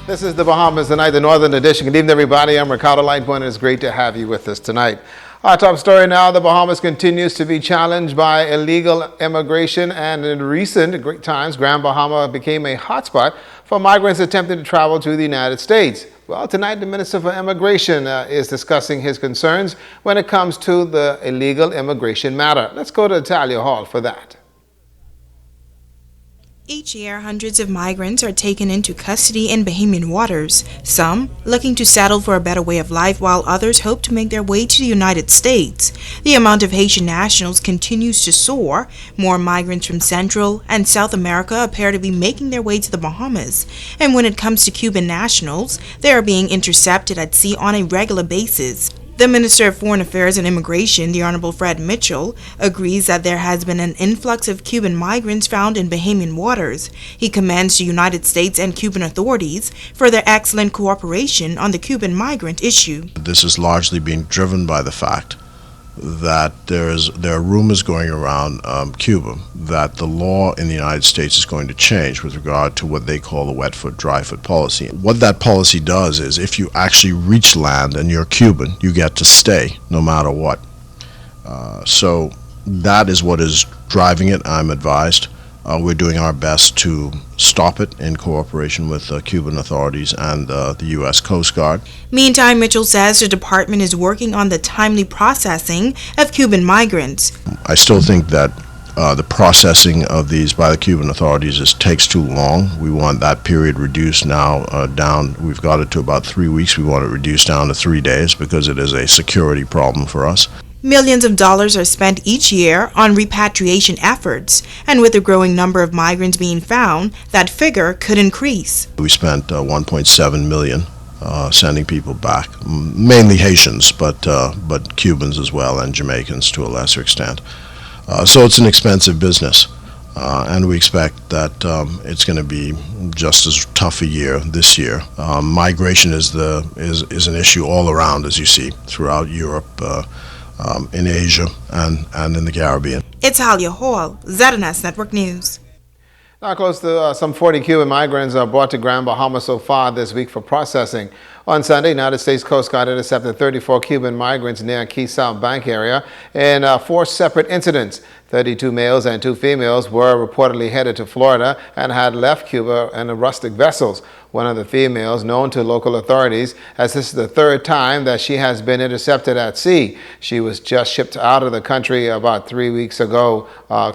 This is the Bahamas tonight, the Northern Edition. Good evening, everybody. I'm Ricardo Lightpoint, and it's great to have you with us tonight. Our top story now, the Bahamas continues to be challenged by illegal immigration, and in recent great times, Grand Bahama became a hotspot for migrants attempting to travel to the United States. Well, tonight the Minister for Immigration is discussing his concerns when it comes to the illegal immigration matter. Let's go to Talia Hall for that. Each year, hundreds of migrants are taken into custody in Bahamian waters, some looking to settle for a better way of life while others hope to make their way to the United States. The amount of Haitian nationals continues to soar. More migrants from Central and South America appear to be making their way to the Bahamas. And when it comes to Cuban nationals, they are being intercepted at sea on a regular basis. The Minister of Foreign Affairs and Immigration, the Honorable Fred Mitchell, agrees that there has been an influx of Cuban migrants found in Bahamian waters. He commends the United States and Cuban authorities for their excellent cooperation on the Cuban migrant issue. This is largely being driven by the fact that there are rumors going around Cuba that the law in the United States is going to change with regard to what they call the wet foot, dry foot policy. What that policy does is if you actually reach land and you're Cuban, you get to stay no matter what. So that is what is driving it, I'm advised. We're doing our best to stop it in cooperation with Cuban authorities and the U.S. Coast Guard. Meantime, Mitchell says the department is working on the timely processing of Cuban migrants. I still think that the processing of these by the Cuban authorities takes too long. We want that period reduced now down. We've got it to about 3 weeks. We want it reduced down to 3 days because it is a security problem for us. Millions of dollars are spent each year on repatriation efforts, and with the growing number of migrants being found, that figure could increase. We spent $1.7 million sending people back, mainly Haitians, but Cubans as well, and Jamaicans to a lesser extent. So it's an expensive business, and we expect that it's going to be just as tough a year this year. Migration is an issue all around, as you see, throughout Europe, in Asia and in the Caribbean. It's Talia Hall, ZNS Network News. Now, close to some 40 Cuban migrants are brought to Grand Bahama so far this week for processing. On Sunday, United States Coast Guard intercepted 34 Cuban migrants near Key South Bank area in 4 separate incidents. 32 males and 2 females were reportedly headed to Florida and had left Cuba in rustic vessels. One of the females, known to local authorities, as this is the 3rd time that she has been intercepted at sea. She was just shipped out of the country about 3 weeks ago,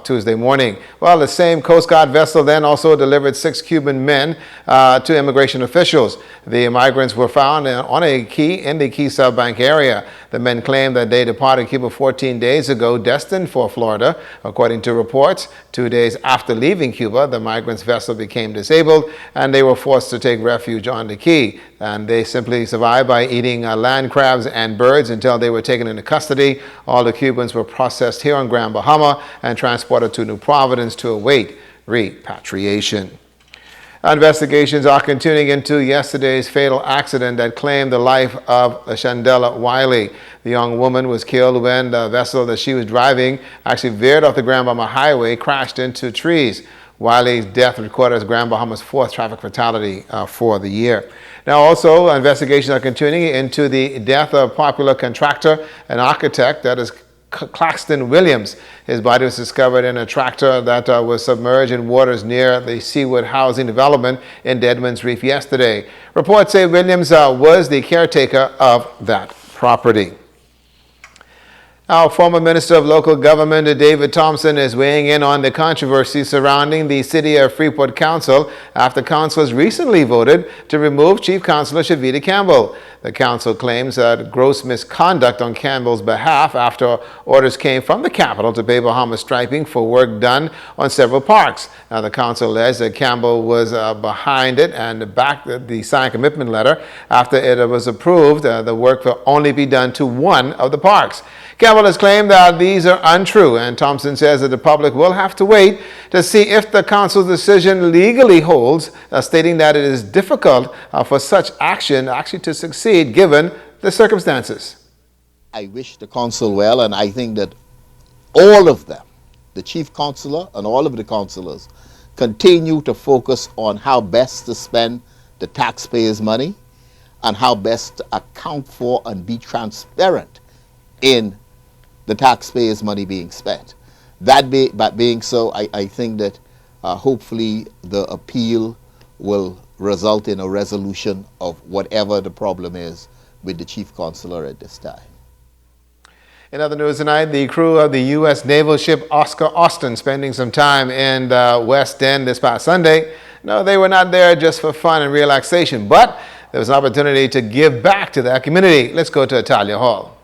Tuesday morning. Well, the same Coast Guard vessel then also delivered 6 Cuban men to immigration officials. The migrants were found on a quay in the Key South Bank area. The men claimed that they departed Cuba 14 days ago, destined for Florida. According to reports, 2 days after leaving Cuba, the migrants' vessel became disabled and they were forced to take refuge on the quay. And they simply survived by eating land crabs and birds until they were taken into custody. All the Cubans were processed here on Grand Bahama and transported to New Providence to await repatriation. Investigations are continuing into yesterday's fatal accident that claimed the life of Shandella Wiley. The young woman was killed when the vessel that she was driving actually veered off the Grand Bahama Highway, crashed into trees. Wiley's death recorded as Grand Bahama's 4th traffic fatality for the year. Now also, investigations are continuing into the death of popular contractor and architect, that is Claxton Williams. His body was discovered in a tractor that was submerged in waters near the Seawood housing development in Deadman's Reef yesterday. Reports say Williams was the caretaker of that property. Our former Minister of Local Government, David Thompson, is weighing in on the controversy surrounding the City of Freeport Council after councilors recently voted to remove Chief Councilor Shavita Campbell. The council claims gross misconduct on Campbell's behalf after orders came from the capital to pay Bahamas striping for work done on several parks. Now, the council alleged that Campbell was behind it and backed the signed commitment letter. After it was approved, the work will only be done to one of the parks. Campbell has claimed that these are untrue, and Thompson says that the public will have to wait to see if the council's decision legally holds, stating that it is difficult for such action actually to succeed given the circumstances. I wish the council well, and I think that all of them, the chief councilor and all of the councilors, continue to focus on how best to spend the taxpayers' money and how best to account for and be transparent in the taxpayers' money being spent. That being so, I think that hopefully the appeal will result in a resolution of whatever the problem is with the chief consular at this time. In other news tonight, the crew of the U.S. naval ship Oscar Austin spending some time in the West End this past Sunday. No, they were not there just for fun and relaxation, but there was an opportunity to give back to that community. Let's go to Italia Hall.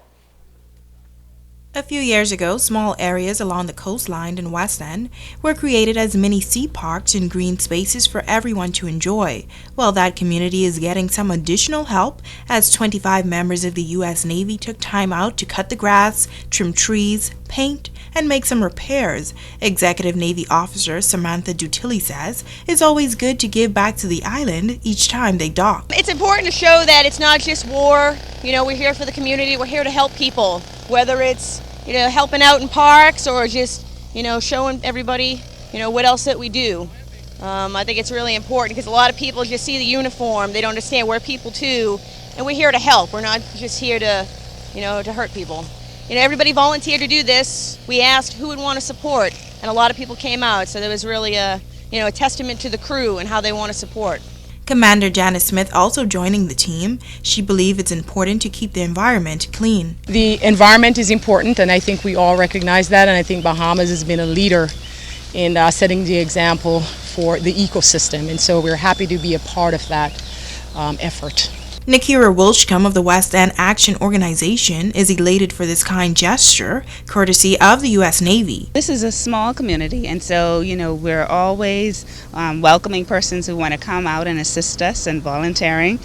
A few years ago, small areas along the coastline in West End were created as mini sea parks and green spaces for everyone to enjoy. Well, that community is getting some additional help as 25 members of the U.S. Navy took time out to cut the grass, trim trees, paint, and make some repairs. Executive Navy officer Samantha Dutili says it's always good to give back to the island each time they dock. It's important to show that it's not just war. You know, we're here for the community. We're here to help people, whether it's helping out in parks or just, showing everybody, what else that we do. I think it's really important because a lot of people just see the uniform. They don't understand we're people too, and we're here to help. We're not just here to, to hurt people. Everybody volunteered to do this. We asked who would want to support, and a lot of people came out. So there was really a testament to the crew and how they want to support. Commander Janice Smith also joining the team. She believes it's important to keep the environment clean. The environment is important, and I think we all recognize that, and I think Bahamas has been a leader in setting the example for the ecosystem, and so we're happy to be a part of that effort. Nakira Wilchcomb of the West End Action Organization is elated for this kind gesture, courtesy of the U.S. Navy. This is a small community, and so, we're always welcoming persons who want to come out and assist us and volunteering.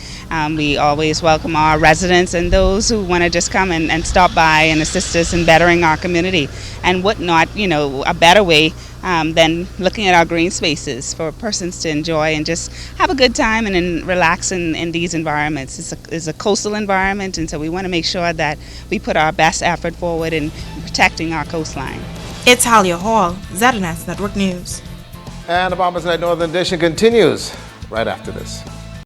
We always welcome our residents and those who want to just come and stop by and assist us in bettering our community. And what not, a better way than looking at our green spaces for persons to enjoy and just have a good time and then relax in these environments. It's a coastal environment, and so we want to make sure that we put our best effort forward in protecting our coastline. It's Talia Hall, ZNS Network News. And the Bahamas Night Northern Edition continues right after this.